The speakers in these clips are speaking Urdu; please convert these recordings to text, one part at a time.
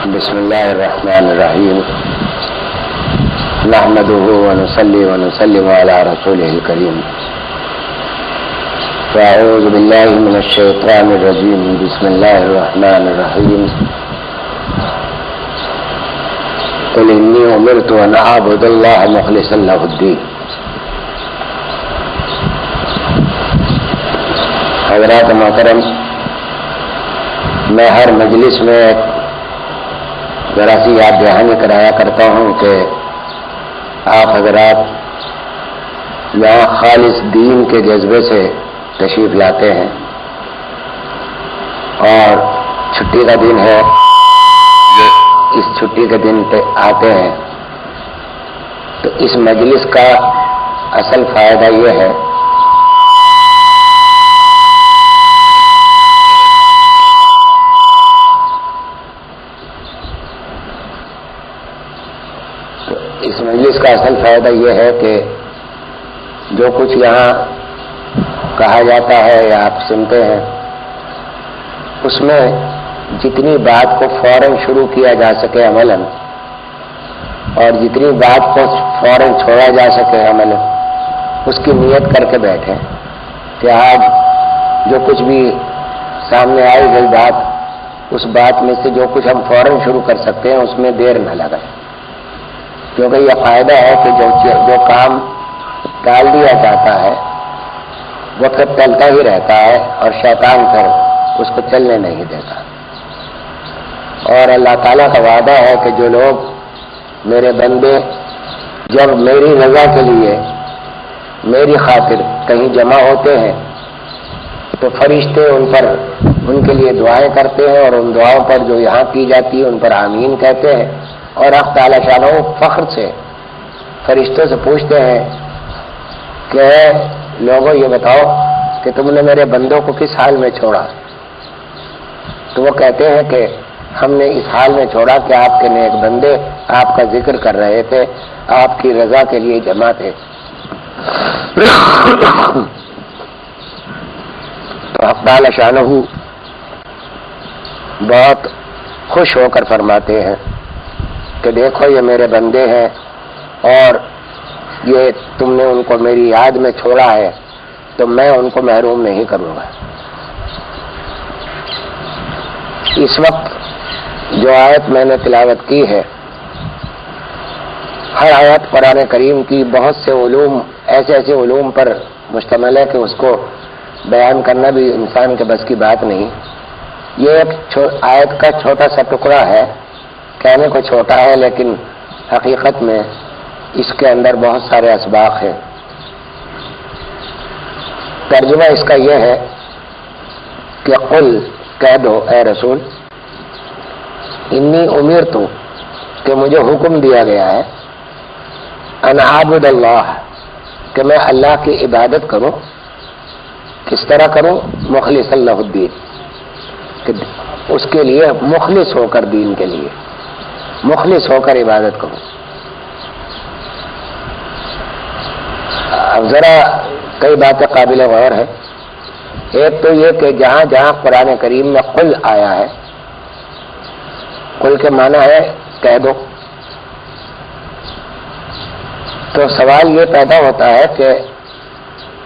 بسم الله الرحمن الرحيم نحمده ونصلي ونسلم على رسوله الكريم فأعوذ بالله من الشيطان الرجيم بسم الله الرحمن الرحيم قل إني أمرت أن أعبد الله مخلصا له الدين. حضرات محترم، میں ہر مجلس میں ذرا سی یاد دہانی کرایا کرتا ہوں کہ آپ حضرات یہاں خالص دین کے جذبے سے تشریف لاتے ہیں اور چھٹی کا دن ہے، اس چھٹی کے دن پہ آتے ہیں تو اس مجلس کا اصل فائدہ یہ ہے کہ جو کچھ یہاں کہا جاتا ہے یا آپ سنتے ہیں اس میں جتنی بات کو فوراً شروع کیا جا سکے عملاً اور جتنی بات کو فوراً چھوڑا جا سکے عملاً اس کی نیت کر کے بیٹھیں کہ آج جو کچھ بھی سامنے آئی گئی بات، اس بات میں سے جو کچھ ہم فوراً شروع کر سکتے ہیں اس میں دیر نہ لگائیں، کیونکہ یہ فائدہ ہے کہ جو کام ٹال دیا جاتا ہے وہ پھر چلتا ہی رہتا ہے اور شیطان پھر اس کو چلنے نہیں دیتا. اور اللہ تعالیٰ کا وعدہ ہے کہ جو لوگ میرے بندے جب میری رضا کے لیے میری خاطر کہیں جمع ہوتے ہیں تو فرشتے ان کے لیے دعائیں کرتے ہیں اور ان دعاؤں پر جو یہاں کی جاتی ہے ان پر آمین کہتے ہیں. اور حق تعالی شانہ فخر سے فرشتوں سے پوچھتے ہیں کہ لوگوں یہ بتاؤ کہ تم نے میرے بندوں کو کس حال میں چھوڑا؟ تو وہ کہتے ہیں کہ ہم نے اس حال میں چھوڑا کہ آپ کے نیک بندے آپ کا ذکر کر رہے تھے، آپ کی رضا کے لیے جمع تھے. تو حق تعالی شانہ بہت خوش ہو کر فرماتے ہیں کہ دیکھو یہ میرے بندے ہیں اور یہ تم نے ان کو میری یاد میں چھوڑا ہے تو میں ان کو محروم نہیں کروں گا. اس وقت جو آیت میں نے تلاوت کی ہے، ہر آیت قرآن کریم کی بہت سے علوم ایسے علوم پر مشتمل ہے کہ اس کو بیان کرنا بھی انسان کے بس کی بات نہیں. یہ ایک آیت کا چھوٹا سا ٹکڑا ہے، کہنے کو چھوٹا ہے لیکن حقیقت میں اس کے اندر بہت سارے اسباق ہیں. ترجمہ اس کا یہ ہے کہ قل کہہ دو اے رسول، انی امرت کہ مجھے حکم دیا گیا ہے ان اعبد اللہ کہ میں اللہ کی عبادت کروں. کس طرح کروں؟ مخلصا لہ الدین، کہ اس کے لیے مخلص ہو کر، دین کے لیے مخلص ہو کر عبادت کروں. اب ذرا کئی باتیں قابل غور ہیں. ایک تو یہ کہ جہاں جہاں قرآن کریم میں قل آیا ہے، قل کے معنی ہے کہہ دو، تو سوال یہ پیدا ہوتا ہے کہ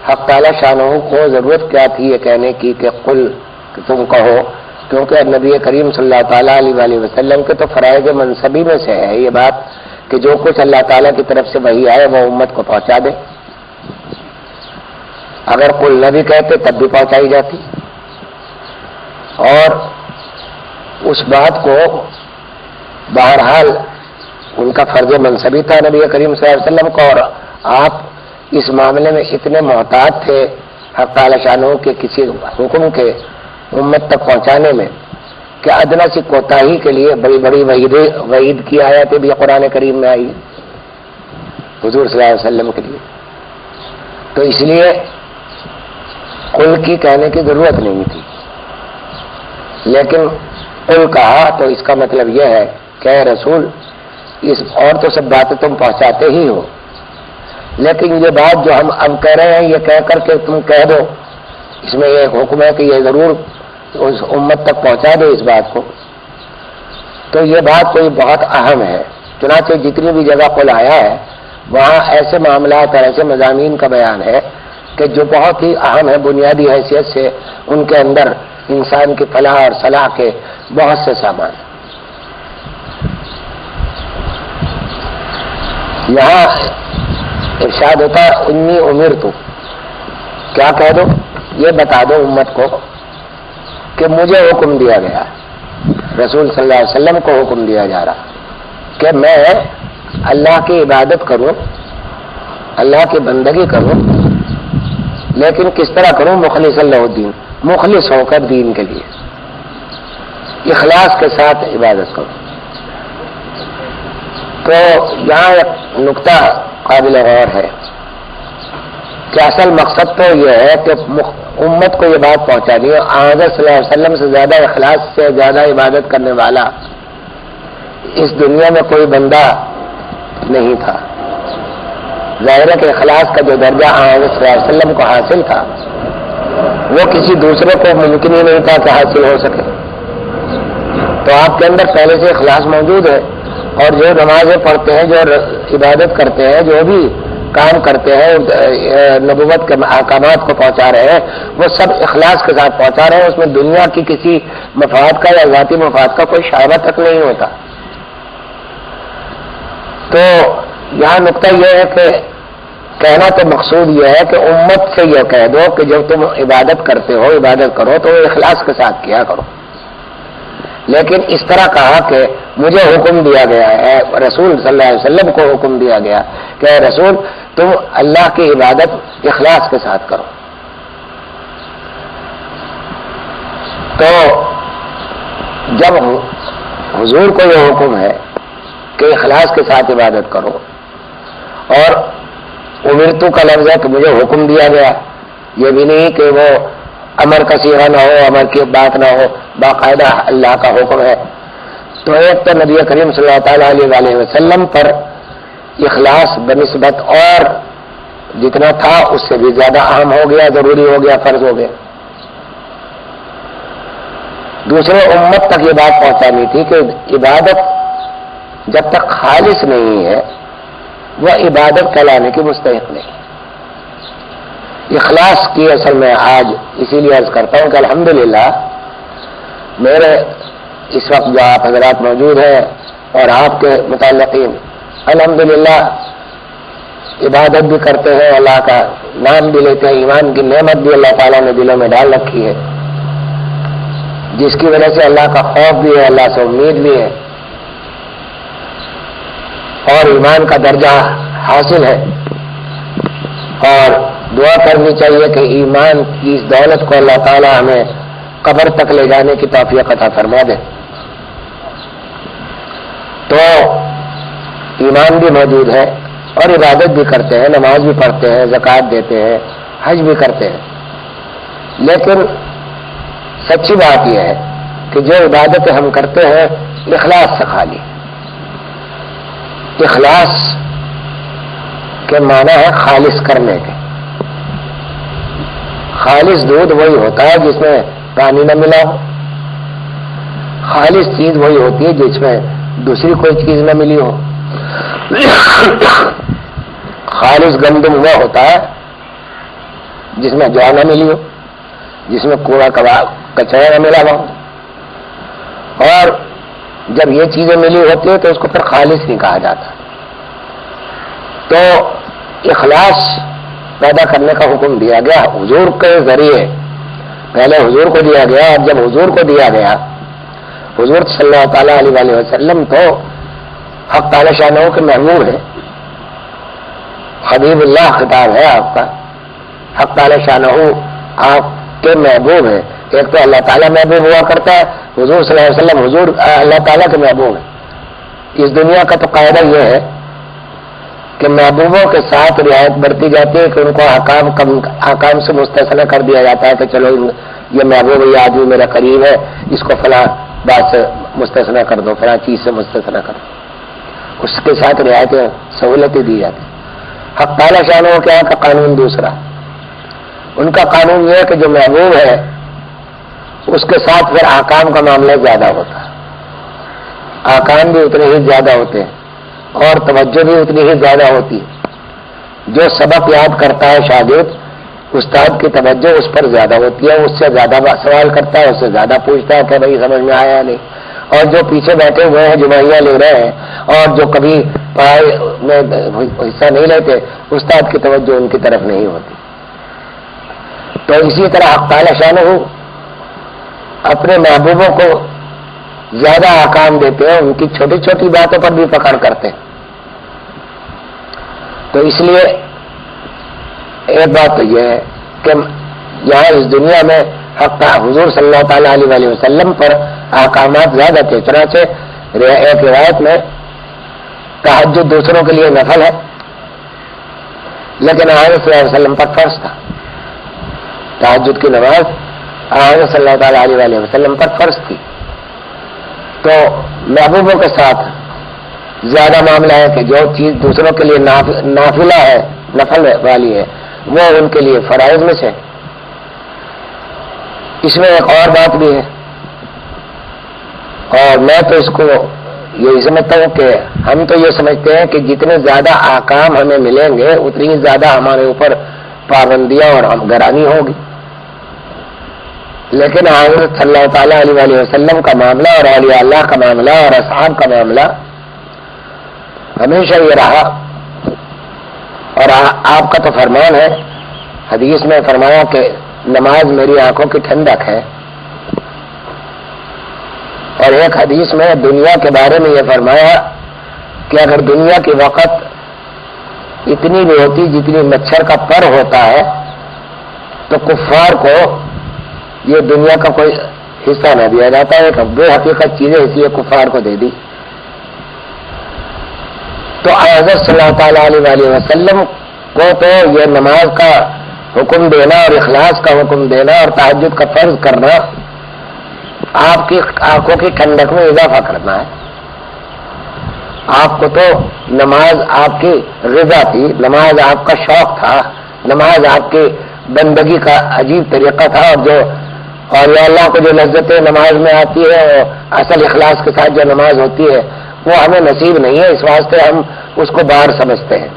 حق تعالی شانہ کو ضرورت کیا تھی یہ کہنے کی کہ قل کہ تم کہو، کیونکہ نبی کریم صلی اللہ تعالیٰ علیہ وسلم کے تو فرائض منصبی میں سے ہے یہ بات کہ جو کچھ اللہ تعالیٰ کی طرف سے وحی آئے وہ امت کو پہنچا دے. اگر قل نہ بھی کہتے تب بھی پہنچائی جاتی، اور اس بات کو بہرحال ان کا فرض منصبی تھا نبی کریم صلی اللہ علیہ وسلم کو، اور آپ اس معاملے میں اتنے محتاط تھے حق تعالی شانہ کے کسی حکم کے امت تک پہنچانے میں کہ ادنا سی کوتاہی کے لیے بڑی بڑی وعید کی آیتیں بھی قرآن کریم میں آئی حضور صلی اللہ علیہ وسلم کے لیے. تو اس لیے قل کی کہنے کی ضرورت نہیں تھی، لیکن قل کہا تو اس کا مطلب یہ ہے کہ اے رسول اس اور تو سب باتیں تم پہنچاتے ہی ہو، لیکن یہ بات جو ہم اب کہہ رہے ہیں یہ کہہ کر کے تم کہہ دو، اس میں یہ حکم ہے کہ یہ ضرور اس امت تک پہنچا دے اس بات کو تو یہ بات کوئی بہت اہم ہے. چنانچہ جتنی بھی جگہ قل آیا ہے وہاں ایسے معاملات اور ایسے مضامین کا بیان ہے کہ جو بہت ہی اہم ہے بنیادی حیثیت سے. ان کے اندر انسان کی فلاح اور صلاح کے بہت سے سامان. یہاں ارشاد ہوتا ہے انی امرت، کیا کہہ دو؟ یہ بتا دو امت کو کہ مجھے حکم دیا گیا، رسول صلی اللہ علیہ وسلم کو حکم دیا جا رہا کہ میں اللہ کی عبادت کروں، اللہ کی بندگی کروں، لیکن کس طرح کروں؟ مخلص اللہ الدین، مخلص ہو کر دین کے لیے اخلاص کے ساتھ عبادت کروں. تو یہاں ایک نقطہ قابل غور ہے کہ اصل مقصد تو یہ ہے کہ امت کو یہ بات پہنچانی ہے حضرت صلی اللہ علیہ وسلم سے زیادہ اخلاص سے زیادہ عبادت کرنے والا اس دنیا میں کوئی بندہ نہیں تھا. ظاہر ہے کہ اخلاص کا جو درجہ حضرت صلی اللہ علیہ وسلم کو حاصل تھا وہ کسی دوسرے کو ممکن ہی نہیں تھا کہ حاصل ہو سکے. تو آپ کے اندر پہلے سے اخلاص موجود ہے، اور جو نمازیں پڑھتے ہیں، جو عبادت کرتے ہیں، جو بھی کام کرتے ہیں نبوت کے احکامات کو پہنچا رہے ہیں، وہ سب اخلاص کے ساتھ پہنچا رہے ہیں. اس میں دنیا کی کسی مفاد کا یا ذاتی مفاد کا کوئی شائبہ تک نہیں ہوتا. تو یہاں نقطہ یہ ہے کہ کہنا تو مقصود یہ ہے کہ امت سے یہ کہہ دو کہ جب تم عبادت کرتے ہو، عبادت کرو تو اخلاص کے ساتھ کیا کرو. لیکن اس طرح کہا کہ مجھے حکم دیا گیا ہے، رسول صلی اللہ علیہ وسلم کو حکم دیا گیا کہ اے رسول تم اللہ کی عبادت اخلاص کے ساتھ کرو. تو جب حضور کو یہ حکم ہے کہ اخلاص کے ساتھ عبادت کرو، اور امرتو کا لفظ ہے کہ مجھے حکم دیا گیا، یہ بھی نہیں کہ وہ امر کا صیغہ نہ ہو، امر کی بات نہ ہو، باقاعدہ اللہ کا حکم ہے. تو ایک تو نبی کریم صلی اللہ تعالیٰ علیہ وسلم پر اخلاص بنسبت اور جتنا تھا اس سے بھی زیادہ اہم ہو گیا، ضروری ہو گیا، فرض ہو گیا. دوسرے امت تک یہ بات پہنچانی تھی کہ عبادت جب تک خالص نہیں ہے وہ عبادت کہلانے کی مستحق نہیں. اخلاص کی اصل میں آج اسی لیے عرض کرتا ہوں کہ الحمدللہ میرے اس وقت جو آپ حضرات موجود ہیں اور آپ کے متعلقین الحمدللہ عبادت بھی کرتے ہیں، اللہ کا نام بھی لیتے ہیں، ایمان کی نعمت بھی اللہ تعالیٰ نے دلوں میں ڈال رکھی ہے، جس کی وجہ سے اللہ کا خوف بھی ہے، اللہ سے امید بھی ہے، اور ایمان کا درجہ حاصل ہے. اور دعا کرنی چاہیے کہ ایمان کی اس دولت کو اللہ تعالیٰ ہمیں قبر تک لے جانے کی توفیق عطا فرما دے. تو ایمان بھی موجود ہے اور عبادت بھی کرتے ہیں، نماز بھی پڑھتے ہیں، زکوٰۃ دیتے ہیں، حج بھی کرتے ہیں. لیکن سچی بات یہ ہے کہ جو عبادتیں ہم کرتے ہیں اخلاص سے خالی. اخلاص کے معنی ہے خالص کرنے کے. خالص دودھ وہی ہوتا ہے جس میں پانی نہ ملا ہو، خالص چیز وہی ہوتی ہے جس میں دوسری کوئی چیز نہ ملی ہو. خالص گندم وہ ہوتا ہے جس میں جو نہ ملی ہو، جس میں کوڑا کچرا نہ ملا ہو. اور جب یہ چیزیں ملی ہوتی ہیں تو اس کو پھر خالص نہیں کہا جاتا. تو اخلاص پیدا کرنے کا حکم دیا گیا حضور کے ذریعے. پہلے حضور کو دیا گیا، اور جب حضور کو دیا گیا، حضور صلی اللہ تعالیٰ علیہ وسلم تو حق تعالی شانہ کے محبوب ہے، حبیب اللہ خطاب ہے آپ کا. حق تعالی شانہ آپ کے محبوب ہے. ایک تو اللہ تعالیٰ محبوب ہوا کرتا ہے، حضور صلی اللہ علیہ وسلم حضور اللہ تعالیٰ کے محبوب ہے. اس دنیا کا تو قاعدہ یہ ہے کہ محبوبوں کے ساتھ رعایت برتی جاتی ہے کہ ان کو احکام سے مستثنی کر دیا جاتا ہے کہ چلو یہ محبوب یہ آدمی میرا قریب ہے، اس کو فلاں بات سے مستثنی کر دو، فلاں چیز سے مستثنی کر دو. اس کے ساتھ رعایتیں سہولتیں دی جاتی. حق تعالی شانہ کے یہاں کا قانون دوسرا. ان کا قانون یہ ہے کہ جو محبوب ہے اس کے ساتھ پھر احکام کا معاملہ زیادہ ہوتا ہے. آکام بھی اتنے ہی زیادہ ہوتے ہیں اور توجہ بھی اتنی ہی زیادہ ہوتی ہے. جو سبق یاد کرتا ہے شاگرد، استاد کی توجہ اس پر زیادہ ہوتی ہے، اس سے زیادہ سوال کرتا ہے، اس سے زیادہ پوچھتا ہے کہ بھائی سمجھ میں آیا نہیں. اور جو پیچھے بیٹھے ہوئے ہیں جمعیاں لے رہے ہیں اور جو کبھی پڑھائی میں حصہ نہیں لیتے، استاد کی توجہ ان کی طرف نہیں ہوتی. تو اسی طرح حق تعالی شانہ اپنے محبوبوں کو زیادہ احکام دیتے ہیں، ان کی چھوٹی چھوٹی باتوں پر بھی پکڑ کرتے ہیں. تو اس لیے ایک بات تو یہ ہے کہ یہاں اس دنیا میں حضور صلی اللہ تعالیٰ علیہ وسلم پر احکامات زیادہ تھے. چنانچہ ایک روایت میں تہجد دوسروں کے لیے نفل ہے لیکن آج صلی اللہ علیہ وسلم پر فرض تھا. تہجد کی نماز آج صلی اللہ تعالیٰ علیہ وسلم پر فرض تھی. تو محبوبوں کے ساتھ زیادہ معاملہ ہے کہ جو چیز دوسروں کے لیے نافلہ ہے، نفل والی ہے، وہ ان کے لیے فرائض میں سے. اس میں ایک اور بات بھی ہے، اور میں تو اس کو یہی سمجھتا ہوں کہ ہم تو یہ سمجھتے ہیں کہ جتنے زیادہ احکام ہمیں ملیں گے اتنی ہی زیادہ ہمارے اوپر پابندیاں اور ہمگرانی ہوگی. لیکن حضرت صلی اللہ تعالیٰ علیہ وسلم کا معاملہ اور اولیاء اللہ کا معاملہ اور اصحاب کا معاملہ ہمیشہ یہ رہا. اور آپ کا تو فرمان ہے، حدیث میں فرمایا کہ نماز میری آنکھوں کی ٹھنڈک ہے. اور ایک حدیث میں دنیا کے بارے میں یہ فرمایا کہ اگر دنیا کی وقت اتنی بھی ہوتی جتنی مچھر کا پر ہوتا ہے تو کفار کو یہ دنیا کا کوئی حصہ نہ دیا جاتا ہے. کہ بے حقیقت چیزیں اس لیے کفار کو دے دی. تو حضرت صلی اللہ تعالیٰ علیہ وسلم کو تو یہ نماز کا حکم دینا اور اخلاص کا حکم دینا اور تہجد کا فرض کرنا آپ کی آنکھوں کی ٹھنڈک میں اضافہ کرنا ہے. آپ کو تو نماز آپ کی غذا تھی، نماز آپ کا شوق تھا، نماز آپ کی بندگی کا عجیب طریقہ تھا. اور جو اولیاء اللہ کو جو لذتیں نماز میں آتی ہے، اصل اخلاص کے ساتھ جو نماز ہوتی ہے وہ ہمیں نصیب نہیں ہے. اس واسطے ہم اس کو باہر سمجھتے ہیں.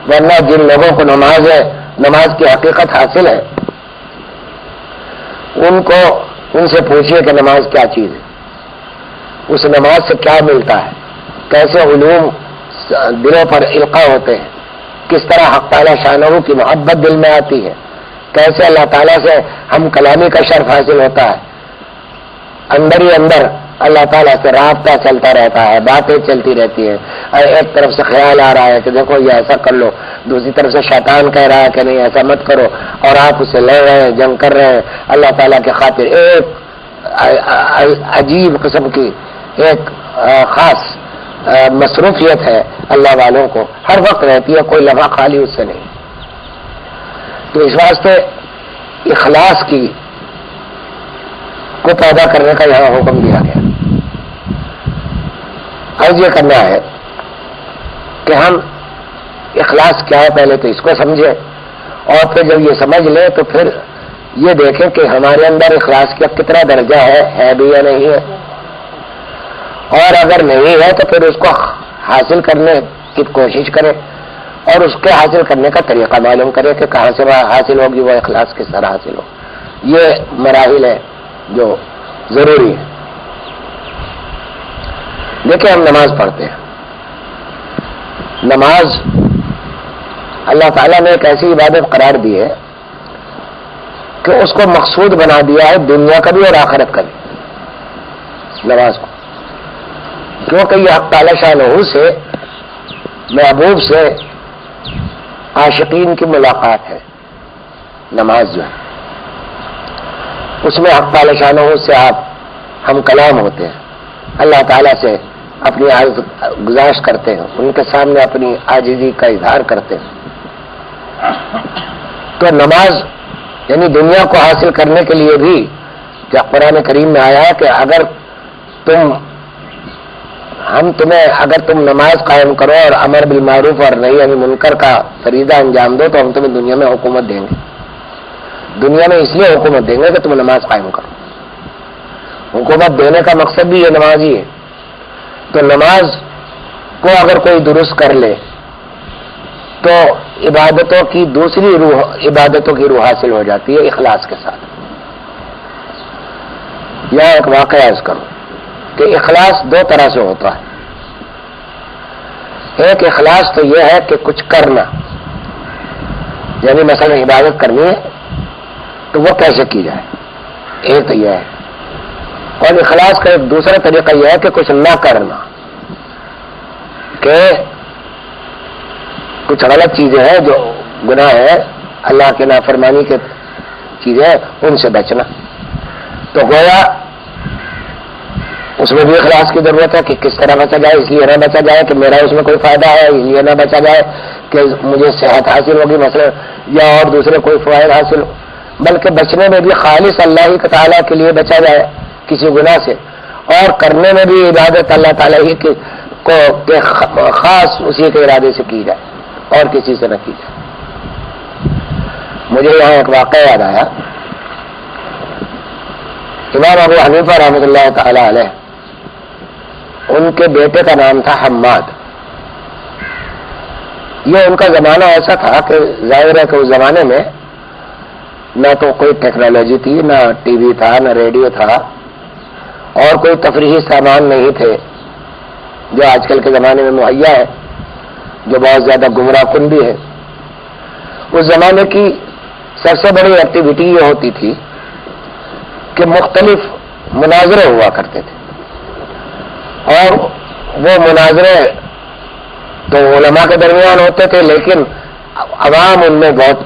ورنہ جن لوگوں کو نماز کی حقیقت حاصل ہے ان سے پوچھئے کہ نماز کیا چیز ہے، اس نماز سے کیا ملتا ہے، کیسے علوم دلوں پر القاء ہوتے ہیں، کس طرح حق تعالی شانہ کی محبت دل میں آتی ہے، کیسے اللہ تعالیٰ سے ہم کلامی کا شرف حاصل ہوتا ہے. اندر ہی اندر اللہ تعالیٰ سے رابطہ چلتا رہتا ہے، باتیں چلتی رہتی ہیں. ایک طرف سے خیال آ رہا ہے کہ دیکھو یہ ایسا کر لو، دوسری طرف سے شیطان کہہ رہا ہے کہ نہیں ایسا مت کرو، اور آپ اسے لڑ رہے ہیں، جنگ کر رہے ہیں. اللہ تعالیٰ کی خاطر ایک عجیب قسم کی ایک خاص مصروفیت ہے اللہ والوں کو، ہر وقت رہتی ہے، کوئی لمحہ خالی اس سے نہیں. تو اس واسطے اخلاص کو پیدا کرنے کا یہاں حکم دیا گیا. عرض یہ کرنا ہے کہ ہم اخلاص کیا ہے پہلے تو اس کو سمجھیں، اور پھر جب یہ سمجھ لیں تو پھر یہ دیکھیں کہ ہمارے اندر اخلاص کا کتنا درجہ ہے بھی یا نہیں ہے. اور اگر نہیں ہے تو پھر اس کو حاصل کرنے کی کوشش کریں اور اس کے حاصل کرنے کا طریقہ معلوم کریں کہ کہاں سے حاصل ہوگی وہ اخلاص کس طرح حاصل ہو. یہ مراحل ہے جو ضروری ہے. دیکھیں ہم نماز پڑھتے ہیں. نماز اللہ تعالیٰ نے ایک ایسی عبادت قرار دی ہے کہ اس کو مقصود بنا دیا ہے دنیا کا بھی اور آخرت کا بھی، نماز کو. کیونکہ یہ حق تعالی شانہ سے محبوب سے عاشقین کی ملاقات ہے. نماز جو ہے اس میں حق تعالی شانہ سے ہم کلام ہوتے ہیں، اللہ تعالیٰ سے اپنی عرض گزارش کرتے ہیں، ان کے سامنے اپنی عاجزی کا اظہار کرتے ہیں. تو نماز یعنی دنیا کو حاصل کرنے کے لیے بھی کیا قرآن کریم میں آیا ہے کہ اگر تم نماز قائم کرو اور امر بالمعروف اور نہی عن المنکر کا فریضہ انجام دو تو ہم تمہیں دنیا میں حکومت دیں گے. دنیا میں اس لیے حکومت دیں گے کہ تم نماز قائم کرو. حکومت دینے کا مقصد بھی یہ نماز ہی ہے. تو نماز کو اگر کوئی درست کر لے تو عبادتوں کی دوسری روح، عبادتوں کی روح حاصل ہو جاتی ہے اخلاص کے ساتھ۔ یہاں ایک واقعہ عرض کروں کہ اخلاص دو طرح سے ہوتا ہے۔ ایک اخلاص تو یہ ہے کہ کچھ کرنا، یعنی مثلا عبادت کرنی ہے تو وہ کیسے کی جائے، ایک تو یہ ہے۔ اور اخلاص کا ایک دوسرا طریقہ یہ ہے کہ کچھ نہ کرنا، کہ کچھ غلط چیزیں ہیں جو گناہ ہے، اللہ کے نافرمانی کے چیزیں ہیں، ان سے بچنا۔ تو گویا اس میں بھی اخلاص کی ضرورت ہے کہ کس طرح بچا جائے، اس لیے نہ بچا جائے کہ میرا اس میں کوئی فائدہ ہے، اس لیے نہ بچا جائے کہ مجھے صحت حاصل ہوگی مثلا، یا اور دوسرے کوئی فوائد حاصل ہو، بلکہ بچنے میں بھی خالص اللہ ہی تعالیٰ کے لیے بچا جائے کسی گناہ سے، اور کرنے میں بھی عبادت اللہ تعالیٰ ہی کو خاص اسی کے ارادے سے کی جائے اور کسی سے نہ کی جائے۔ مجھے یہاں ایک واقعہ یاد آیا۔ امام ابو حنیفہ رحمۃ اللہ تعالی علیہ، ان کے بیٹے کا نام تھا حماد۔ یہ ان کا زمانہ ایسا تھا کہ ظاہر ہے کہ اس زمانے میں نہ تو کوئی ٹیکنالوجی تھی، نہ ٹی وی تھا، نہ ریڈیو تھا، اور کوئی تفریحی سامان نہیں تھے جو آج کل کے زمانے میں مہیا ہے، جو بہت زیادہ گمراہ کن بھی ہے۔ اس زمانے کی سب سے بڑی ایکٹیویٹی یہ ہوتی تھی کہ مختلف مناظرے ہوا کرتے تھے، اور وہ مناظرے تو علماء کے درمیان ہوتے تھے، لیکن عوام ان میں بہت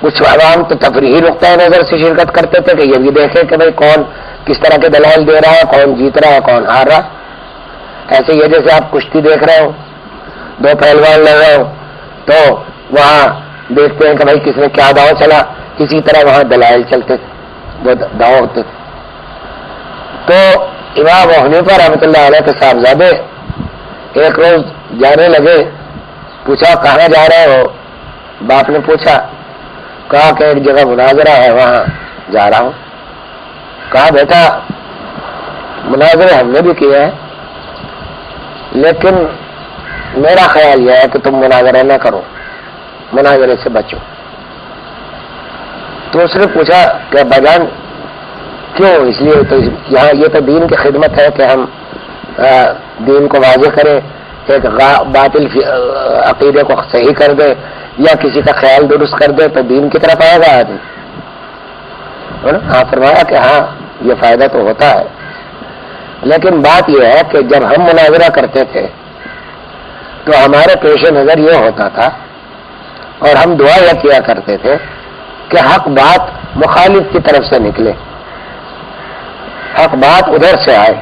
کچھ عوام تو تفریحی نقطۂ نظر سے شرکت کرتے تھے کہ یہ بھی دیکھیں کہ بھائی کون کس طرح کے دلائل دے رہا ہے، کون جیت رہا ہے، کون ہار رہا۔ ایسے یہ جیسے آپ کشتی دیکھ رہے ہو، دو پہلوان لگ رہے ہو تو وہاں دیکھتے ہیں کہ بھائی کس نے کیا داؤ چلا، اسی طرح وہاں دلائل چلتے تھے، وہ داؤ ہوتے تھے۔ تو امام ابو حنیفہ رحمۃ اللہ علیہ کے صاحبزادے ایک روز جانے لگے، پوچھا کہاں جا رہے ہو؟ باپ نے پوچھا، کہا کہ ایک جگہ مناظرہ ہے وہاں جا رہا ہوں۔ کہا بیٹا مناظرے ہم نے بھی کیے ہیں، لیکن میرا خیال یہ ہے کہ تم مناظرہ نہ کرو، مناظرے سے بچو۔ تو اس نے پوچھا کہ بجان کیوں؟ اس لیے تو یہاں یہ تو دین کی خدمت ہے کہ ہم دین کو واضح کریں، ایک باطل عقیدے کو صحیح کر دے یا کسی کا خیال درست کر دے تو دین کی طرف آئے گا آدمی۔ ہاں فرمایا کہ ہاں یہ فائدہ تو ہوتا ہے، لیکن بات یہ ہے کہ جب ہم مناظرہ کرتے تھے تو ہمارے پیش نظر یہ ہوتا تھا اور ہم دعا یہ کیا کرتے تھے کہ حق بات مخالف کی طرف سے نکلے، حق بات ادھر سے آئے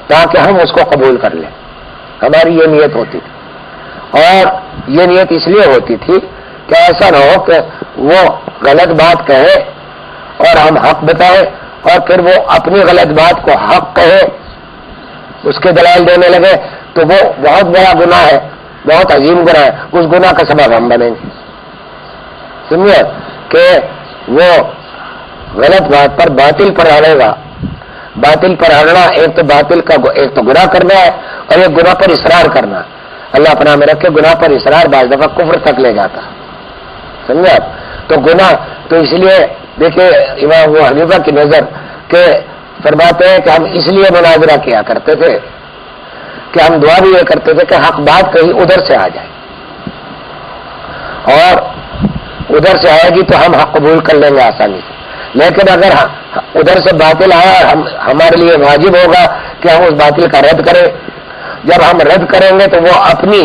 تاکہ ہم اس کو قبول کر لیں۔ ہماری یہ نیت ہوتی تھی، اور یہ نیت اس لیے ہوتی تھی کہ ایسا نہ ہو کہ وہ غلط بات کہے اور ہم حق بتائیں اور پھر وہ اپنی غلط بات کو حق کہے، اس کے دلائل دینے لگے، تو وہ بہت بڑا گناہ ہے، بہت عظیم گناہ ہے، اس گناہ کا سبب ہم بنیں گے۔ سمجھے کہ وہ غلط بات پر باطل پر اڑے گا، باطل پر اڑنا ایک تو باطل کا ایک تو گناہ کرنا ہے اور ایک گناہ پر اصرار کرنا۔ اللہ پناہ میں رکھے، گناہ پر اصرار بعض دفعہ کفر تک لے جاتا، سمجھے آپ؟ تو گناہ تو اس لیے دیکھیں امام ابو حنیفہ کی نظر کہ فرماتے ہیں کہ ہم اس لیے مناظرہ کیا کرتے تھے کہ ہم دعا بھی یہ کرتے تھے کہ حق بات کہیں ادھر سے آ جائے، اور ادھر سے آئے گی تو ہم حق قبول کر لیں گے آسانی سے۔ لیکن اگر ادھر سے باطل آیا، ہمارے لیے واجب ہوگا کہ ہم اس باطل کا رد کریں۔ جب ہم رد کریں گے تو وہ اپنی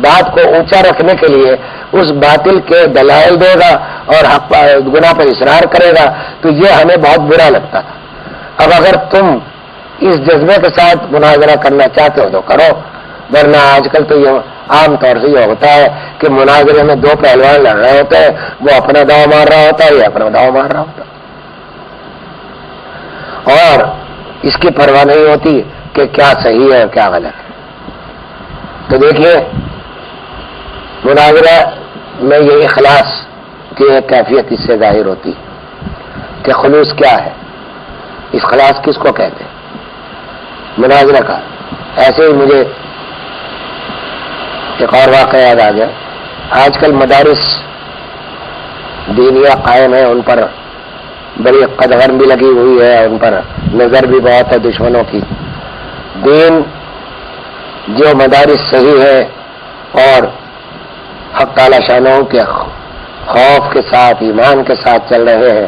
بات کو اونچا رکھنے کے لیے اس باطل کے دلائل دے گا اور حق گناہ پر اصرار کرے گا، تو یہ ہمیں بہت برا لگتا تھا۔ اب اگر تم اس جذبے کے ساتھ مناظرہ کرنا چاہتے ہو تو کرو، ورنہ آج کل تو یہ عام طور سے یہ ہوتا ہے کہ مناظرے میں دو پہلوان لڑ رہے ہوتے ہیں، وہ اپنا داؤ مار رہا ہوتا ہے یا اپنا داؤ مار رہا ہوتا ہے، اور اس کی پرواہ نہیں ہوتی کہ کیا صحیح ہے کیا غلط ہے۔ تو دیکھیے مناظرہ میں یہ اخلاص کی ایک کیفیت اس سے ظاہر ہوتی کہ خلوص کیا ہے، اخلاص کس کو کہتے ہیں؟ مناظرہ کا ایسے ہی مجھے ایک اور واقعہ یاد آ گیا. آج کل مدارس دینیہ قائم ہیں، ان پر بڑی قدغن بھی لگی ہوئی ہے، ان پر نظر بھی بہت ہے دشمنوں کی. دین جو مدارس صحیح ہے اور حق تعالی شانہ کے خوف کے ساتھ ایمان کے ساتھ چل رہے ہیں،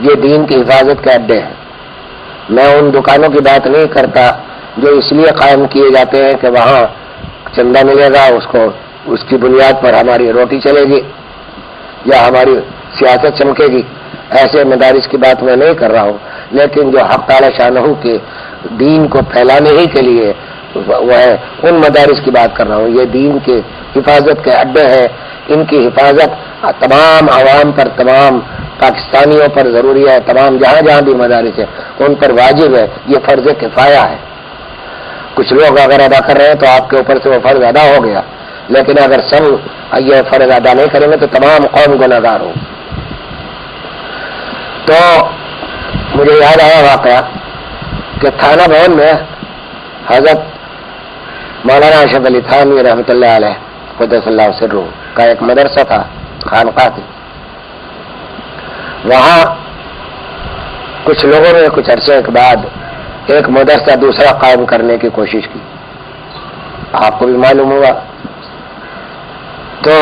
یہ دین کی حفاظت کے اڈے ہیں. میں ان دکانوں کی بات نہیں کرتا جو اس لیے قائم کیے جاتے ہیں کہ وہاں چندہ ملے گا، اس کی بنیاد پر ہماری روٹی چلے گی یا ہماری سیاست چمکے گی. ایسے مدارس کی بات میں نہیں کر رہا ہوں، لیکن جو حق تعالی شانہ کے دین کو پھیلانے ہی کے لیے وہ ہے، ان مدارس کی بات کر رہا ہوں. یہ دین کے حفاظت کے اڈے ہیں، ان کی حفاظت تمام عوام پر، تمام پاکستانیوں پر ضروری ہے. تمام جہاں جہاں بھی مدارس ہیں ان پر واجب ہے، یہ فرض کفایہ ہے. کچھ لوگ اگر ادا کر رہے ہیں تو آپ کے اوپر سے وہ فرض ادا ہو گیا، لیکن اگر سب یہ فرض ادا نہیں کریں گے تو تمام قوم گنہگار ہو. تو مجھے یاد آیا واقعہ کہ تھانہ بھون میں حضرت مولانا اشرف علی تھانوی رحمۃ اللہ علیہ قدس اللہ سرہ کا ایک مدرسہ تھا، خانقاہ تھی. وہاں کچھ لوگوں نے کچھ عرصے کے بعد ایک مدرسہ دوسرا قائم کرنے کی کوشش کی، آپ کو بھی معلوم ہوا. تو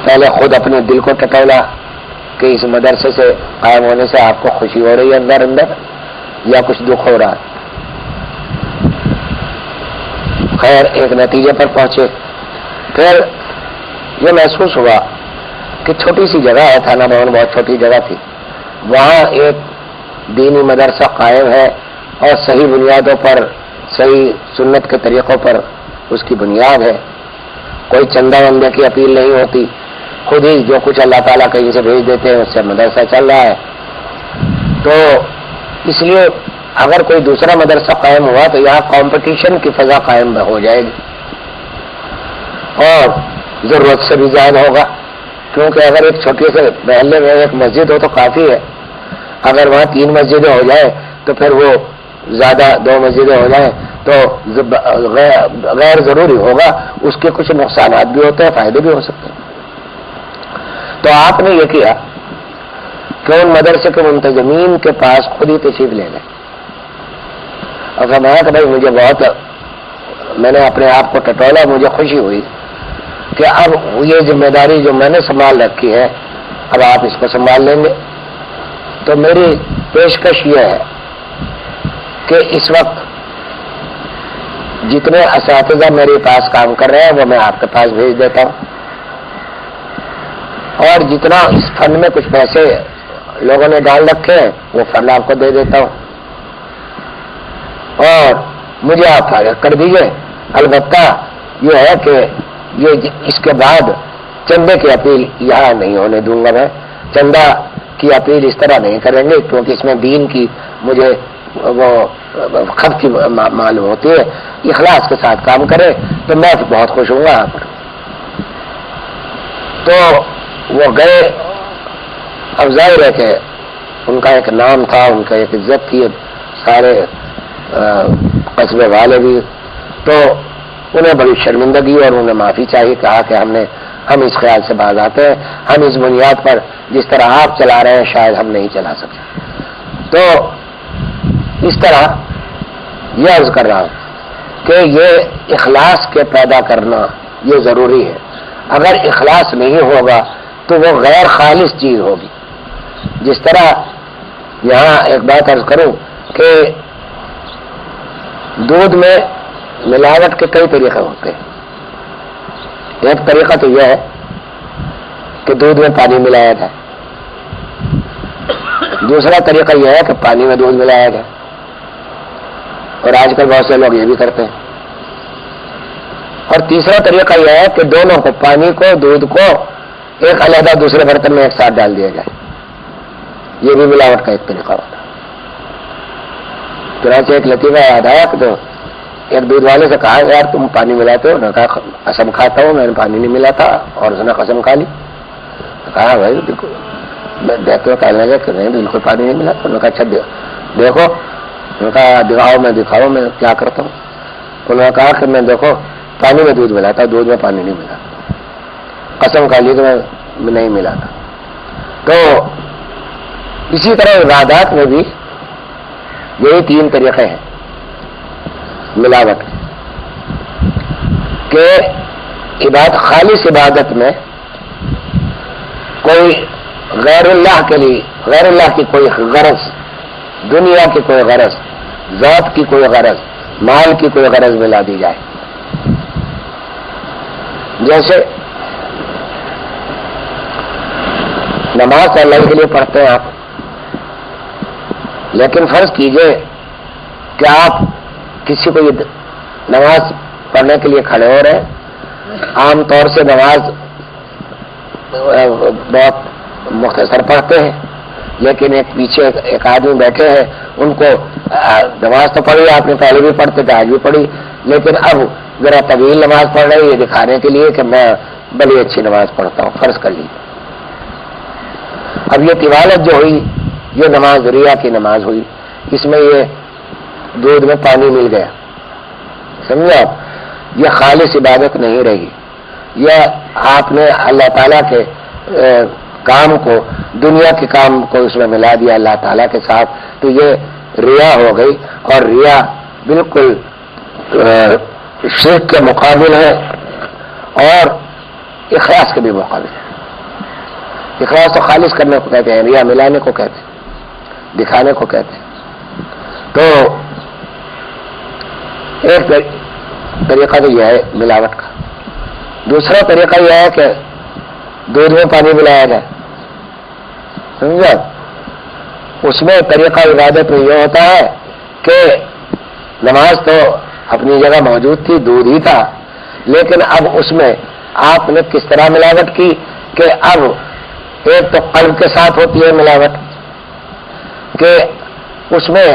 پہلے خود اپنے دل کو ٹٹولا کہ اس مدرسے سے قائم ہونے سے آپ کو خوشی ہو رہی ہے اندر اندر یا کچھ دکھ ہو رہا ہے. خیر ایک نتیجے پر پہنچے. پھر یہ محسوس ہوا کہ چھوٹی سی جگہ ہے، تھانہ بھون بہت چھوٹی جگہ تھی، وہاں ایک دینی مدرسہ قائم ہے اور صحیح بنیادوں پر، صحیح سنت کے طریقوں پر اس کی بنیاد ہے. کوئی چندہ وندے کی اپیل نہیں ہوتی، خود ہی جو کچھ اللہ تعالیٰ کہیں سے بھیج دیتے ہیں اس سے مدرسہ چل رہا ہے. تو اس لیے اگر کوئی دوسرا مدرسہ قائم ہوا تو یہاں کمپٹیشن کی فضا قائم ہو جائے گی اور ضرورت سے بھی زائد ہوگا. کیونکہ اگر ایک چھوٹے سے محلے میں ایک مسجد ہو تو کافی ہے، اگر وہاں 3 مسجدیں ہو جائیں تو پھر وہ زیادہ 2 مسجدیں ہو جائیں تو غیر ضروری ہوگا، اس کے کچھ نقصانات بھی ہوتے ہیں، فائدے بھی ہو سکتے ہیں. تو آپ نے یہ کیا کہ ان مدرسے کے منتظمین کے پاس خود ہی تشریف لے گئے اور فرمایا کہ بھائی مجھے بہت، میں نے اپنے آپ کو ٹٹولا، مجھے خوشی ہوئی کہ اب یہ ذمہ داری جو میں نے سنبھال رکھی ہے اب آپ اس کو سنبھال لیں گے. تو میری پیشکش یہ ہے کہ اس وقت جتنے اساتذہ میرے پاس کام کر رہے ہیں وہ میں آپ کے پاس بھیج دیتا ہوں، اور جتنا اس فن میں کچھ پیسے لوگوں نے ڈال رکھے ہیں وہ فن آپ کو دے دیتا ہوں اور مجھے آپ فارغ کر دیجیے. البتہ یہ ہے کہ یہ اس کے بعد چندے کی اپیل یہاں نہیں ہونے دوں گا. میں چندہ کی اپیل اس طرح نہیں کریں گے کیونکہ اس میں دین کی مجھے وہ خط کی معلوم ہوتی ہے. اخلاص کے ساتھ کام کرے تو میں بہت خوش ہوں گا. تو وہ گئے. اب ظاہر ہے کہ ان کا ایک نام تھا، ان کا ایک عزت تھی، سارے قصبے والے بھی. تو انہیں بڑی شرمندگی اور انہیں معافی چاہیے. کہا کہ ہم اس خیال سے باز آتے ہیں، ہم اس بنیاد پر جس طرح آپ چلا رہے ہیں شاید ہم نہیں چلا سکتے. تو اس طرح یہ عرض کر رہا ہوں کہ یہ اخلاص کے پیدا کرنا یہ ضروری ہے. اگر اخلاص نہیں ہوگا تو وہ غیر خالص چیز ہوگی. جس طرح یہاں ایک بات عرض کروں کہ دودھ میں ملاوٹ کے کئی طریقے ہوتے ہیں. ایک طریقہ تو یہ ہے کہ دودھ میں پانی ملایا جائے. دوسرا طریقہ یہ ہے کہ پانی میں دودھ ملایا جائے، اور آج کل بہت سے لوگ یہ بھی کرتے ہیں. اور تیسرا طریقہ یہ ہے کہ دونوں کو، پانی کو، دودھ کو ایک علیحدہ دوسرے برتن میں ایک ساتھ ڈال دیا جائے. یہ بھی ملاوٹ کا ایک طریقہ ہوتا ہے. چنانچہ ایک لطیفہ یاد آیا کہ تو ایک دودھ والے سے کہا یار تم پانی ملاتے ہو؟ نے کہا قسم کھاتا ہوں میں نے پانی نہیں ملا تھا. اور اس نے قسم کھا لی. کہا بھائی بالکل، میں دیکھتے ہوئے کہنے لگا کہ نہیں بالکل پانی نہیں ملا. تو نے کہا اچھا دیکھو انہوں نے کہا دکھاؤ میں کیا کرتا ہوں. انہوں نے کہا کہ میں دیکھو پانی میں دودھ ملاتا، دودھ میں پانی نہیں ملا. قسم کھا لی کہ میں نہیں ملاتا. تو اسی طرح عبادات میں بھی یہی 3 طریقے ہیں ملاوٹ کہ خالص عبادت میں کوئی غیر اللہ کی کوئی غرض، دنیا کی کوئی غرض، ذات کی کوئی غرض، مال کی کوئی غرض ملا دی جائے. جیسے نماز اللہ کے لیے پڑھتے ہیں آپ، لیکن فرض کیجئے کہ آپ کسی کو یہ نماز پڑھنے کے لیے کھڑے ہو رہے ہیں. عام طور سے نماز بہت مختصر پڑھتے ہیں، لیکن پیچھے ایک آدمی بیٹھے ہیں، ان کو نماز تو پڑھی آپ نے پہلے بھی پڑھتے تھے، آج بھی پڑھی، لیکن اب ذرا طویل نماز پڑھ رہے ہیں یہ دکھانے کے لیے کہ میں بڑی اچھی نماز پڑھتا ہوں. فرض کر لیجیے اب یہ طوالت جو ہوئی یہ نماز ریا کی نماز ہوئی، اس میں یہ دودھ میں پانی مل گیا. سمجھے آپ؟ یہ خالص عبادت نہیں رہی. یہ آپ نے اللہ تعالیٰ کے کام کو، دنیا کے کام کو اس میں ملا دیا اللہ تعالیٰ کے ساتھ، تو یہ ریا ہو گئی. اور ریا بالکل شرک کے مقابل ہے اور اخلاص کے بھی مقابل ہے. اخلاص تو خالص کرنے کو کہتے ہیں، ریا ملانے کو کہتے ہیں، دکھانے کو کہتے ہیں. تو ایک طریقہ تو یہ ہے ملاوٹ کا. دوسرا طریقہ یہ ہے کہ دودھ میں پانی ملایا جائے. سمجھا؟ اس میں طریقہ عبادت میں یہ ہوتا ہے کہ نماز تو اپنی جگہ موجود تھی، دودھ ہی تھا، لیکن اب اس میں آپ نے کس طرح ملاوٹ کی کہ اب ایک تو قلب کے ساتھ ہوتی ہے ملاوٹ کہ اس میں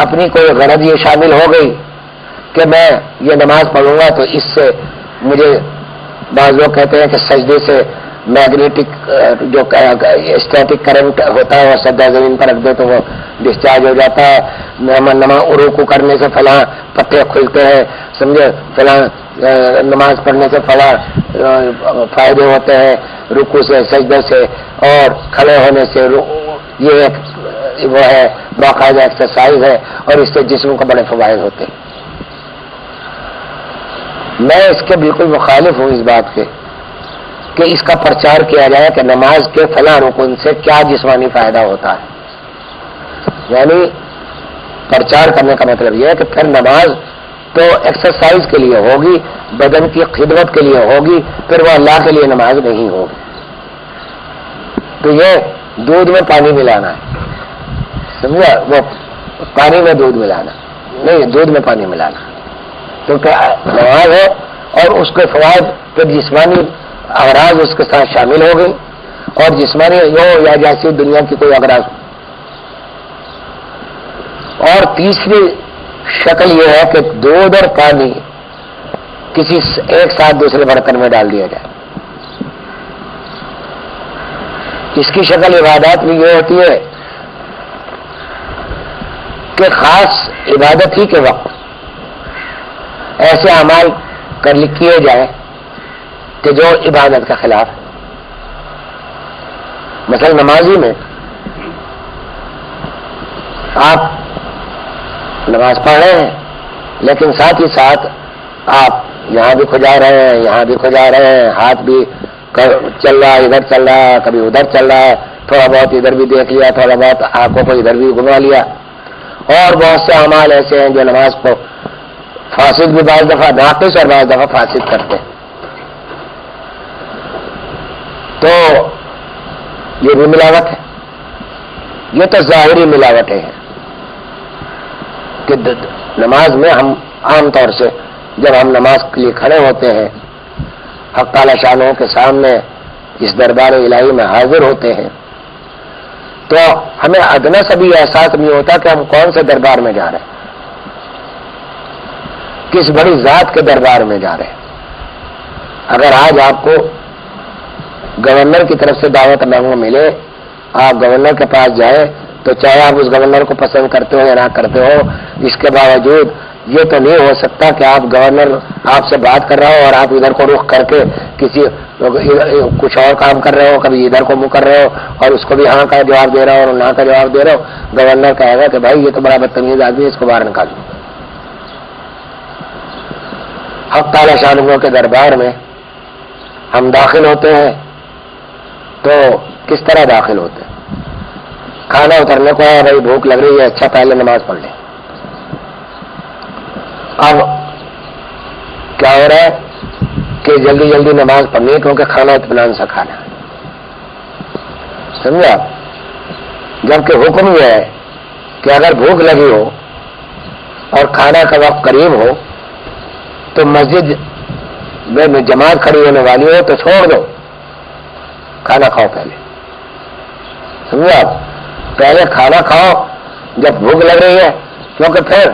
اپنی کوئی غرض یہ شامل ہو گئی کہ میں یہ نماز پڑھوں گا تو اس سے مجھے، بعض لوگ کہتے ہیں کہ سجدے سے میگنیٹک جو اسٹیٹک کرنٹ ہوتا ہے وہ سجدہ زمین پر رکھ دے تو وہ ڈسچارج ہو جاتا ہے. رکوع کرنے سے فلاں پتے کھلتے ہیں، سمجھے، فلاں نماز پڑھنے سے فلاں فائدے ہوتے ہیں، رکوع سے، سجدے سے اور کھڑے ہونے سے. یہ ایک وہ ہے باقاعدہ ایکسرسائز ہے اور اس سے جسم کو بڑے فوائد ہوتے ہیں. میں اس کے بالکل مخالف ہوں اس بات کے کہ اس کا پرچار کیا جائے کہ نماز کے فلاں رکن سے کیا جسمانی فائدہ ہوتا ہے. یعنی پرچار کرنے کا مطلب یہ ہے کہ پھر نماز تو ایکسرسائز کے لیے ہوگی، بدن کی خدمت کے لیے ہوگی، پھر وہ اللہ کے لیے نماز نہیں ہوگی. تو یہ دودھ میں پانی ملانا ہے، سمجھا؟ وہ پانی میں دودھ ملانا نہیں، دودھ میں پانی ملانا، کیونکہ نماز ہے اور اس کے فوائد کے جسمانی اغراض اس کے ساتھ شامل ہو گئی اور جسمانی ہو یا جیسی دنیا کی کوئی اغراض. اور تیسری شکل یہ ہے کہ دودھ اور پانی کسی ایک ساتھ دوسرے برتن میں ڈال دیا جائے. اس کی شکل عبادات میں یہ ہوتی ہے کہ خاص عبادت ہی کے وقت ایسے اعمال کیے جائیں کہ جو عبادت کے خلاف. مثلا نمازی میں آپ نماز پڑھ رہے ہیں لیکن ساتھ ہی ساتھ آپ یہاں بھی کھجا رہے ہیں، یہاں بھی کھجا رہے ہیں، ہاتھ بھی چل رہا ہے، ادھر چل رہا ہے، کبھی ادھر چل رہا ہے، تھوڑا بہت ادھر بھی دیکھ لیا، تھوڑا بہت آنکھوں کو ادھر بھی گھما لیا. اور بہت سے اعمال ایسے ہیں جو نماز کو فاسد بھی بعض دفعہ ناقص اور بعض دفعہ فاسد کرتے ہیں. تو یہ بھی ملاوٹ ہے. یہ تو ظاہری ملاوٹیں ہیں کہ نماز میں ہم عام طور سے جب ہم نماز کے لیے کھڑے ہوتے ہیں، حق تعالی شانوں کے سامنے اس دربار الہی میں حاضر ہوتے ہیں، تو ہمیں ادنا سے بھی احساس نہیں ہوتا کہ ہم کون سے دربار میں جا رہے ہیں، کس بڑی ذات کے دربار میں جا رہے ہیں. اگر آج آپ کو گورنر کی طرف سے دعوت نامہ ملے، آپ گورنر کے پاس جائیں تو چاہے آپ اس گورنر کو پسند کرتے ہو یا نہ کرتے ہو، اس کے باوجود یہ تو نہیں ہو سکتا کہ آپ گورنر آپ سے بات کر رہا ہو اور آپ ادھر کو رخ کر کے کسی کچھ اور کام کر رہے ہو، کبھی ادھر کو منہ کر رہے ہو اور اس کو بھی ہاں کا جواب دے رہا ہو اور نہ کا جواب دے رہا ہو۔ گورنر کہے گا کہ بھائی یہ تو بڑا بدتمیز آدمی ہے، اس کو باہر نکالو۔ حق تعالی شانہ کے دربار میں ہم داخل ہوتے ہیں تو کس طرح داخل ہوتے ہیں؟ کھانا اترنے کو ہے، بھائی بھوک لگ رہی ہے، اچھا پہلے نماز پڑھ لیں۔ اب کیا ہو رہا ہے کہ جلدی جلدی نماز پڑھنی ہے کیونکہ کھانا اطمینان سے کھانا ہے، سمجھا؟ جبکہ حکم یہ ہے کہ اگر بھوک لگی ہو اور کھانا کا وقت قریب ہو تو مسجد میں جماعت کھڑی ہونے والی ہو تو چھوڑ دو، کھانا کھاؤ پہلے، سمجھا؟ پہلے کھانا کھاؤ جب بھوک لگ رہی ہے، کیونکہ پھر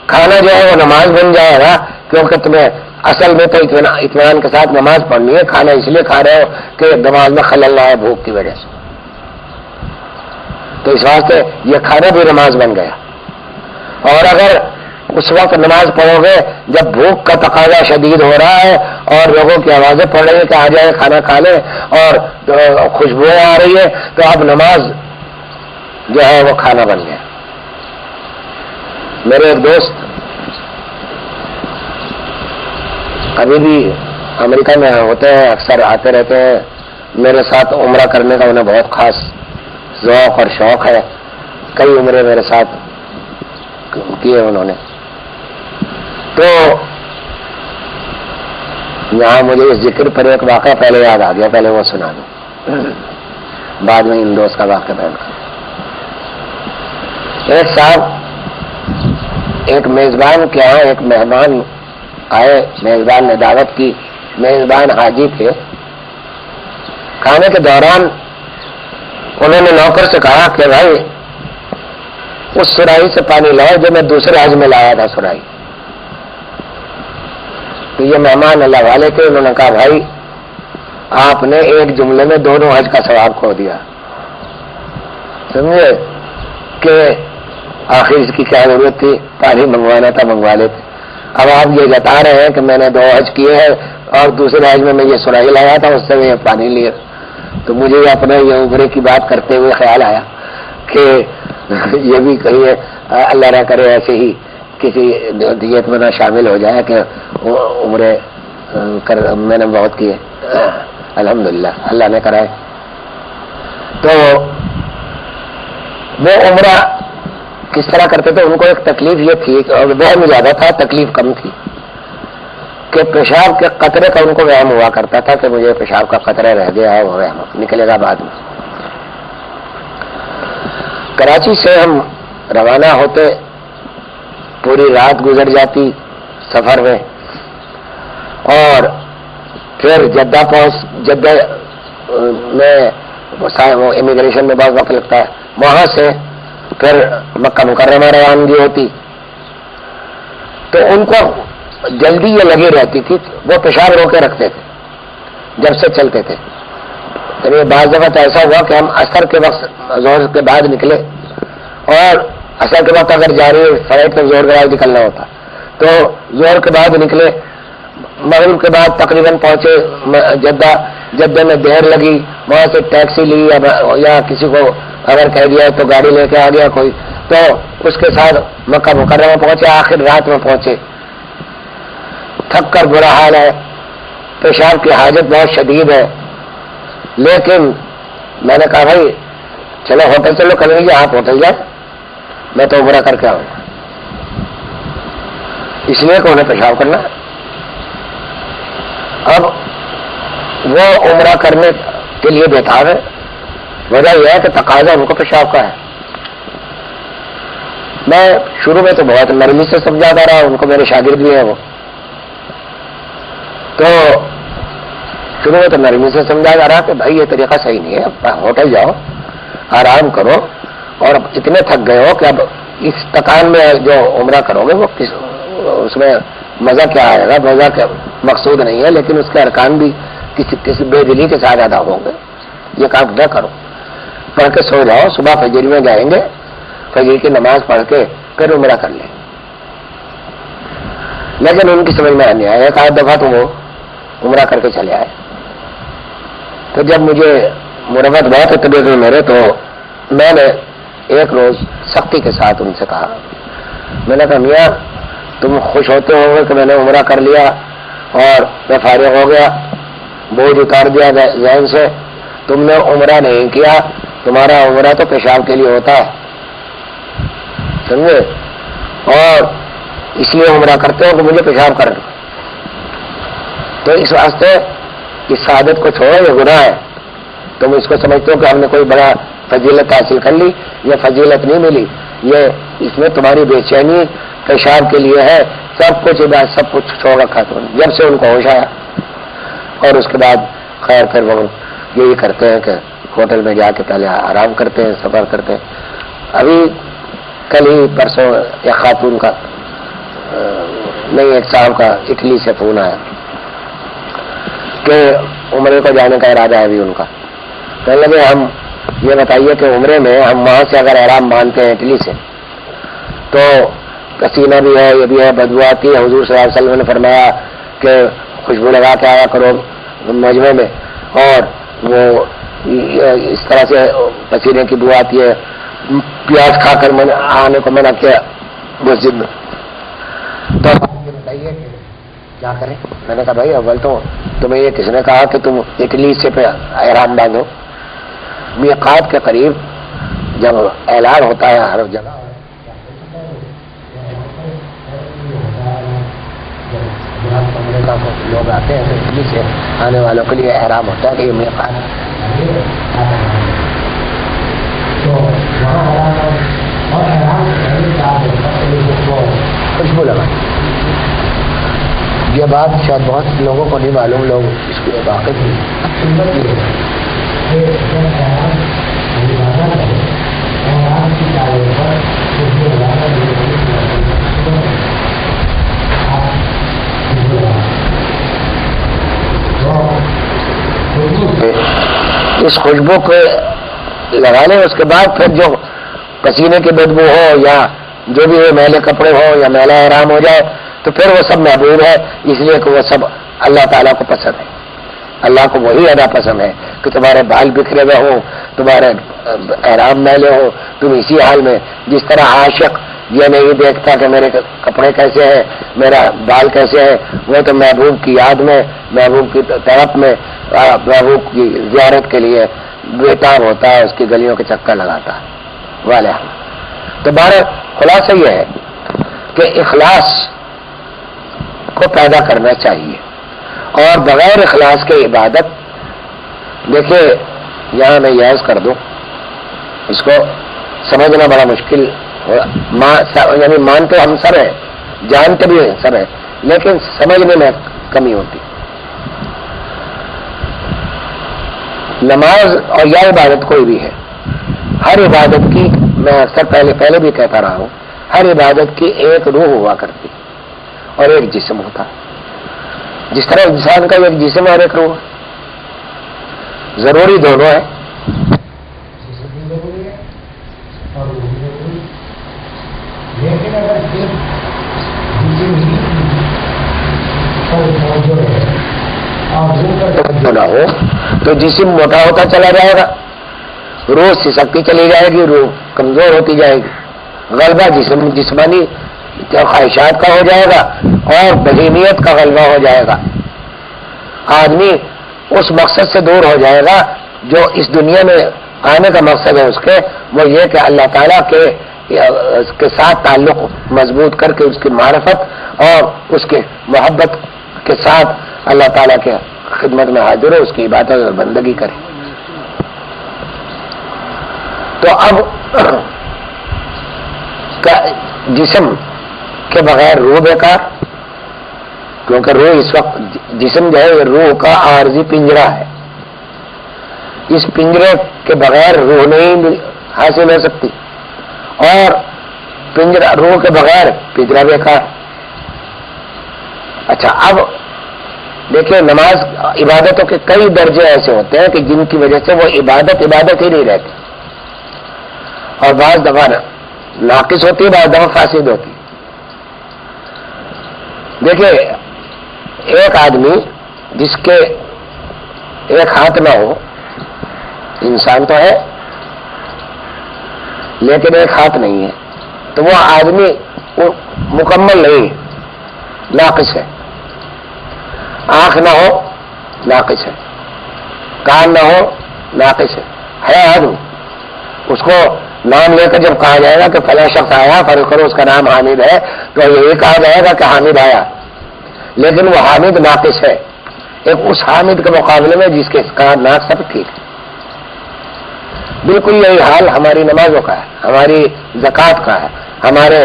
کھانا جو ہے وہ نماز بن جائے گا، کیونکہ تمہیں اصل میں تو اطمینان کے ساتھ نماز پڑھنی ہے، کھانا اس لیے کھا رہے ہو کہ نماز میں خلل نہ آئے بھوک کی وجہ سے، تو اس واسطے یہ کھانا بھی نماز بن گیا۔ اور اگر اس وقت نماز پڑھو گے جب بھوک کا تقاضا شدید ہو رہا ہے اور لوگوں کی آوازیں پڑ رہی ہیں کہ آ جائے کھانا کھا لیں اور خوشبوئیں آ رہی ہے، تو اب نماز جو ہے وہ کھانا بن گیا۔ میرے ایک دوست ابھی بھی امریکہ میں ہوتے ہیں، اکثر آتے رہتے ہیں، میرے ساتھ عمرہ کرنے کا انہیں بہت خاص ذوق اور شوق ہے، کئی عمرے میرے ساتھ کیے انہوں نے۔ تو یہاں مجھے اس ذکر پر ایک واقعہ پہلے یاد آ گیا، پہلے وہ سنا دوں، بعد میں ان دوست کا واقعہ بیان کروں۔ ایک صاحب ایک میزبان کے یہاں ایک مہمان آئے، میزبان نے دعوت کی، میزبان حاجی تھے۔ کھانے کے دوران انہوں نے نوکر سے کہا کہ بھائی اس سراہی سے پانی لاؤ جو میں دوسرے حج میں لایا تھا سراہی۔ تو یہ مہمان اللہ والے تھے، انہوں نے کہا بھائی آپ نے ایک جملے میں دونوں حج کا ثواب کھو دیا، سمجھے؟ کہ آخر اس کی کیا ضرورت تھی، پانی منگوانا تھا منگوا لیتے۔ اب آپ یہ جتا رہے ہیں کہ میں نے 2 حج کیے ہیں اور دوسرے حج میں یہ سراہی لایا تھا، اس سے میں پانی لیا۔ تو مجھے اپنے یہ عمرے کی بات کرتے ہوئے خیال آیا کہ یہ بھی کہیں اللہ نہ کرے ایسے ہی کسی دیت میں نہ شامل ہو جائے کہ عمرے میں نے بہت کیے، الحمدللہ اللہ نے کرائے۔ تو وہ عمرہ کس طرح کرتے تھے، ان کو ایک تکلیف یہ تھی اور وہم زیادہ تھا، تکلیف کم تھی، کہ پیشاب کے قطرے کا ان کو وہم ہوا کرتا تھا کہ مجھے پیشاب کا قطرہ رہ گیا ہے، وہ وہم نکلے گا بعد میں۔ کراچی سے ہم روانہ ہوتے، پوری رات گزر جاتی سفر میں، اور پھر جدہ جدہ میں وہ امیگریشن میں بہت وقت لگتا ہے، وہاں سے پھر مکہ مکرمہ روانگی ہوتی۔ تو ان کو جلدی یہ لگی رہتی تھی، وہ پیشاب روکے رکھتے تھے جب سے چلتے تھے۔ یعنی بعض دفعہ تو ایسا ہوا کہ ہم عصر کے وقت زور کے بعد نکلے، اور عصر کے وقت اگر جا رہی فلائٹ میں زور کے بعد نکلنا ہوتا تو زور کے بعد نکلے، مغرب کے بعد تقریباً پہنچے جدہ میں دیر لگی، وہاں سے ٹیکسی لی یا کسی کو اگر کہہ دیا تو گاڑی لے کے آ گیا کوئی، تو اس کے ساتھ مکہ مکرمہ پہنچے، آخر رات میں پہنچے، تھک کر برا حال ہے، پیشاب کی حاجت بہت شدید ہے، لیکن میں نے کہا بھائی چلو ہوٹل چلو کر لیجیے، آپ ہوٹل جائیں، میں تو عمرہ کر کے آؤں گا، اس لیے کہ انہیں پیشاب کرنا۔ اب وہ عمرہ کرنے کے لیے بیٹھا ہے، وجہ یہ ہے کہ تقاضا ان کو پیشاب کا ہے۔ میں شروع میں تو بہت نرمی سے سمجھاتا رہا، ان کو میرے شاگرد بھی ہیں وہ، تو شروع میں تو نرمی سے سمجھاتا رہا کہ بھائی یہ طریقہ صحیح نہیں ہے، ہوٹل جاؤ آرام کرو، اور اب اتنے تھک گئے ہو کہ اب اس تکان میں جو عمرہ کرو گے وہ اس میں مزہ کیا آئے گا، مزہ کا مقصود نہیں ہے، لیکن اس کے ارکان بھی کسی بے دلی کے ساتھ ادا ہوں گے، یہ کام نہ کرو، پڑھ کے سو جاؤ، صبح فجر میں جائیں گے فجر کی نماز پڑھ کے پھر عمرہ کر لیں. لیکن ان کی سمجھ میں نہیں آیا. ایک آدھ دفعہ تو وہ عمرہ کر کے چلے آئے. تو جب مجھے مربت بہت ہے طبیعت میں میرے، تو میں نے ایک روز سختی کے ساتھ ان سے کہا، میں نے کہا میاں تم خوش ہوتے ہو گے کہ میں نے عمرہ کر لیا اور میں فارغ ہو گیا، بوجھ اتار دیا ذہن سے. تم نے عمرہ نہیں کیا، تمہارا عمرہ تو پیشاب کے لیے ہوتا ہے، سمجھے، اور اس لیے عمرہ کرتے ہو کہ مجھے پیشاب کر دو. تو اس واسطے اس سعادت کو چھوڑو، یہ گناہ ہے. تم اس کو سمجھتے ہو کہ ہم نے کوئی بڑا فضیلت حاصل کر لی. یہ فضیلت نہیں ملی، یہ اس میں تمہاری بے چینی پیشاب کے لیے ہے. سب کچھ چھوڑ رکھا تم نے. جب سے ان کو ہوش آیا، اور اس کے بعد خیر پھر وہ یہی کرتے ہیں کہ ہوٹل میں جا کے پہلے آرام کرتے ہیں، سفر کرتے ہیں. ابھی کل ہی پرسوں ایک خاتون کا نہیں ایک صاحب کا اٹلی سے فون آیا کہ عمرے کو جانے کا ارادہ ہے ابھی ان کا. کہنے لگے ہم یہ بتائیے کہ عمرے میں ہم وہاں سے اگر احرام باندھتے ہیں اٹلی سے تو پسینہ بھی ہے، یہ بھی ہے، بدبو آتی ہے. حضور صلی اللہ علیہ وسلم نے فرمایا کہ خوشبو لگا کے آیا کرو مجمع میں، اور وہ اس طرح سے پسینے کی بو آتی ہے. پیاز کھا کر آنے کو منع کیا مسجد میں. تو بتائیے کہ کیا کریں. میں نے کہا بھائی اول تو تمہیں یہ کس نے کہا کہ تم اٹلی سے احرام باندھو؟ میقات کے قریب جب اعلان ہوتا ہے ہر جگہ لوگ آتے ہیں تو اٹلی سے آنے والوں کے لیے احرام ہوتا ہے کہ یہ میقات خوشبو لگا. یہ بات شاید بہت لوگوں کو نہیں معلوم، لوگ اس کے واقف نہیں. اس خوشبو کو لگانے اس کے بعد پھر جو پسینے کی بدبو ہو یا جو بھی میلے کپڑے ہو یا میلہ احرام ہو جائے تو پھر وہ سب محبوب ہے، اس لیے کہ وہ سب اللہ تعالیٰ کو پسند ہے. اللہ کو وہی ادا پسند ہے کہ تمہارے بال بکھرے ہوئے ہوں، تمہارے احرام میلے ہو، تم اسی حال میں. جس طرح عاشق یہ نہیں دیکھتا کہ میرے کپڑے کیسے ہیں، میرا بال کیسے ہے، وہ تو محبوب کی یاد میں، محبوب کی طرف میں، محبوب کی زیارت کے لیے بےتاب ہوتا ہے، اس کی گلیوں کے چکر لگاتا ہے والے. تو بہرحال خلاصہ یہ ہے کہ اخلاص کو پیدا کرنا چاہیے، اور بغیر اخلاص کے عبادت، دیکھیے یہاں میں یاد کر دوں، اس کو سمجھنا بڑا مشکل، یعنی مانتے ہم سب ہیں، جانتے بھی ہیں سب ہیں، لیکن سمجھنے میں کمی ہوتی. نماز اور یا عبادت کوئی بھی ہے، ہر عبادت کی، میں اکثر پہلے بھی کہتا رہا ہوں، ہر عبادت کی ایک روح ہوا کرتی اور ایک جسم ہوتا. جس طرح انسان کا ایک جسم اور ایک روح، ضروری دونوں ہے. لیکن اگر نہ ہو تو جسم موٹا ہوتا چلا جائے گا، روح سسکتی چلی جائے گی، روح کمزور ہوتی جائے گی، غلبہ جسمانی خواہشات کا ہو جائے گا اور بہیمیت کا غلبہ ہو جائے گا. آدمی اس مقصد سے دور ہو جائے گا جو اس دنیا میں آنے کا مقصد ہے اس کے، وہ یہ کہ اللہ تعالیٰ کے ساتھ تعلق مضبوط کر کے اس کی معرفت اور اس کے محبت کے ساتھ اللہ تعالیٰ کے خدمت میں حاضر ہو، اس کی عبادت اور بندگی کرے. تو اب جسم کے بغیر روح بیکار، کیونکہ روح اس وقت، جسم جو ہے روح کا عارضی پنجرہ ہے، اس پنجرے کے بغیر روح نہیں حاصل ہو سکتی، اور پنجرہ روح کے بغیر پنجرہ بیکار. اچھا اب دیکھیں، نماز عبادتوں کے کئی درجے ایسے ہوتے ہیں کہ جن کی وجہ سے وہ عبادت ہی نہیں رہتی، اور بعض دفعہ ناقص ہوتی ہے، بعض دفعہ فاسد ہوتی ہے۔ دیکھیے ایک آدمی جس کے ایک ہاتھ نہ ہو، انسان تو ہے لیکن ایک ہاتھ نہیں ہے، تو وہ آدمی مکمل نہیں، ناقص ہے۔ آنکھ نہ ہو ناقص ہے، کان نہ ہو ناقص ہے آدمی۔ اس کو نام لے کر جب کہا جائے گا کہ فلاں شخص آیا، فرض کرو اس کا نام حامد ہے، تو یہی کہا جائے گا کہ حامد آیا، لیکن وہ حامد ناقص ہے ایک اس حامد کے مقابلے میں جس کے کا ناک سب ٹھیک ہے۔ بالکل یہی حال ہماری نمازوں کا ہے، ہماری زکوٰۃ کا ہے، ہمارے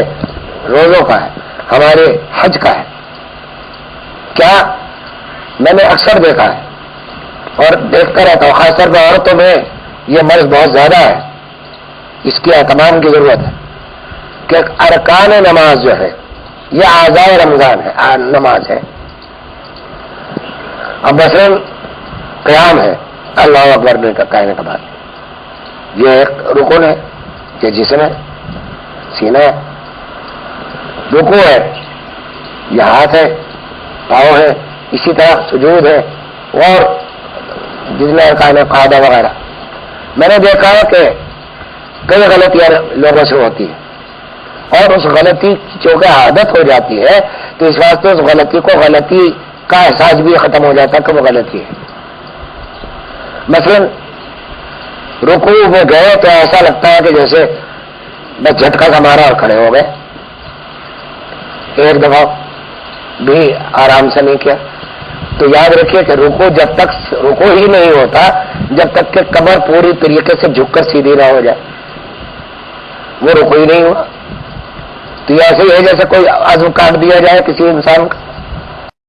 روزوں کا ہے، ہمارے حج کا ہے۔ کیا میں نے اکثر دیکھا ہے اور دیکھتا رہتا ہوں، خاص طور پر عورتوں میں یہ مرض بہت زیادہ ہے، اس کی اہتمام کی ضرورت ہے کہ ارکان نماز جو ہے یہ اعضائے رمضان ہے، نماز ہے۔ اب مثلاً قیام ہے، اللہ اکبر میں کہنے کے بعد یہ ایک رکن ہے، یہ جسم ہے، سینہ ہے۔ رکوع ہے، یہ ہاتھ ہے، پاؤں ہے، اسی طرح سجود ہے اور جتنے ارکان قاعدہ وغیرہ۔ میں نے دیکھا ہے کہ کئی غلطیاں لوگوں سے ہوتی ہے اور اس غلطی چونکہ عادت ہو جاتی ہے تو اس واسطے اس غلطی کو غلطی کا احساس بھی ختم ہو جاتا ہے کہ وہ غلطی ہے۔ مثلا رکوع میں گئے تو ایسا لگتا ہے کہ جیسے بس جھٹکا کا مارا اور کھڑے ہو گئے، ایک دفعہ بھی آرام سے نہیں کیا۔ تو یاد رکھیے کہ رکوع جب تک رکوع ہی نہیں ہوتا جب تک کہ کمر پوری طریقے سے جھک کر سیدھی نہ ہو جائے، وہ رکوع ہی نہیں ہوا۔ تو یہ ایسے ہی ہے جیسے کوئی عزم کاٹ دیا جائے کسی انسان کا،